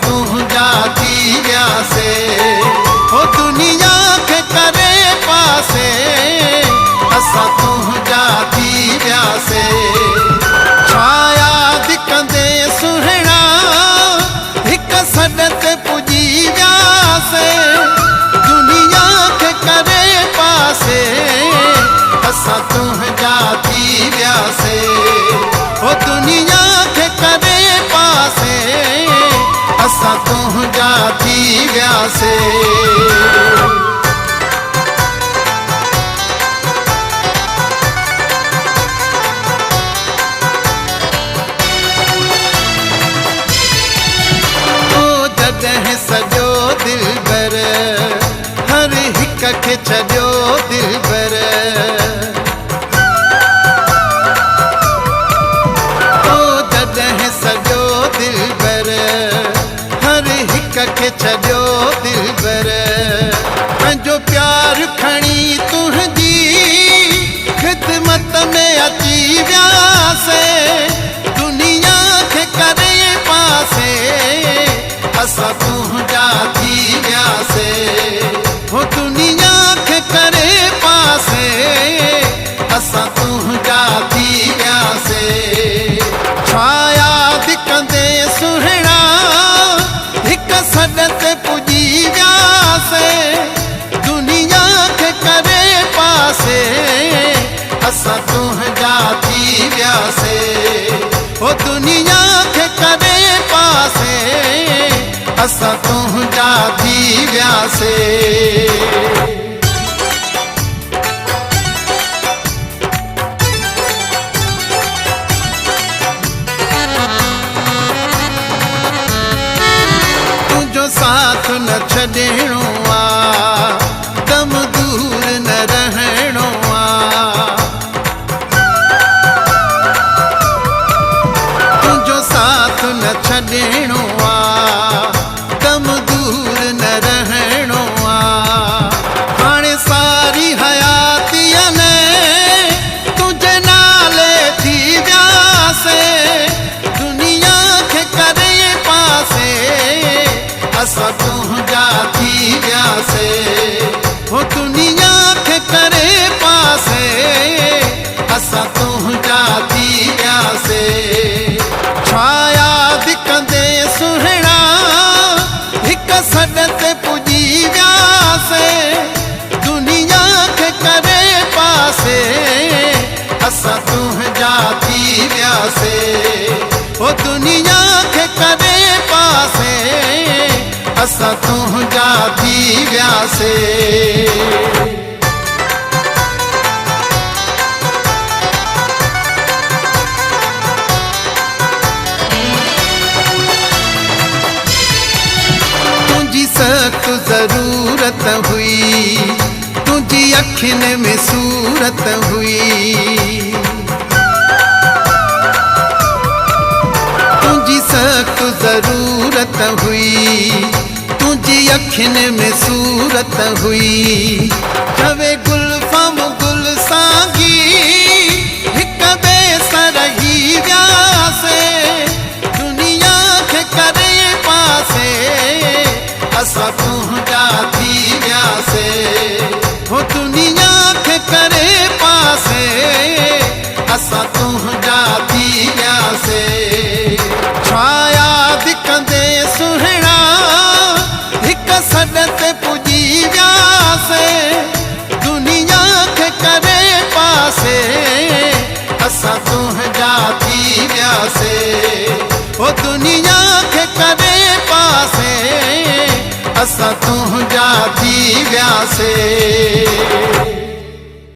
तुझा थी वियासे हो दुनिया के करे पासे असां तुझा थी वियासे छाया दिकंदे सुहिणा हिक सॾ ते पुॼी वियासे दुनिया के करे पासे असां तुझा थी वियासे हो दुनिया के करे पासे असां तुझा थी वियासे जॾहिं सॼो दिलबर हर हिक खे छॾियो दिलबर जॾहिं सॼो दिलबर हर हिक खे छॾियो दिलबर पंहिंजो प्यार खणी तुंहिंजी ख़िदमत में अची वियासे दुनिया खे करे पासे असां तुझा थी वियासे हो दुनिया के करे पासे असां तुझा थी वियासे छाया दिकंदे सुहिणा हिक सॾ ते पुॼी वियासे दुनिया के करे पासे असां तुझा थी वियासे हो दुनिया के करे पासे असां तुझा थी वियासे तुंहिंजो साथ न छॾिणो आहे दम दूर न रहणो आहे तुंहिंजो साथ न छॾिणो आहे दम दूर न रहणो आहे हाणे सारी हयातीअ में तुंहिंजे नाले थी वियासे दुनिया खे करे पासे असां तुझा थी वियासे हो दुनिया खे करे पासे असां तुझा थी वियासे छाया दिकंदे सुहिणा हिक सॾ ते पुॼी वियासे दुनिया खे करे पासे असां तुझा थी वियासे हो दुनिया खे करे पासे असां तुझा थी वियासे सख़्त ज़रूरत हुई तुझी अखियुनि में सूरत हुई तुझी सख़्त ज़रूरत हुई तुझी अखियुनि में सूरत हुई जवे गुलफम गुल सांगी हिक ॿिए सां रही वियासे दुनिया खे करे पासे असां तुझा थी वियासे हो दुनिया खे करे पासे असां तुझा थी वियासे छाया दिकंदे सुहिणा हिक सॾ ते पुॼी वियासे दुनिया खे करे पासे असां तुझा थी वियासे हो दुनिया खे करे पासे असां तुझा थी वियासे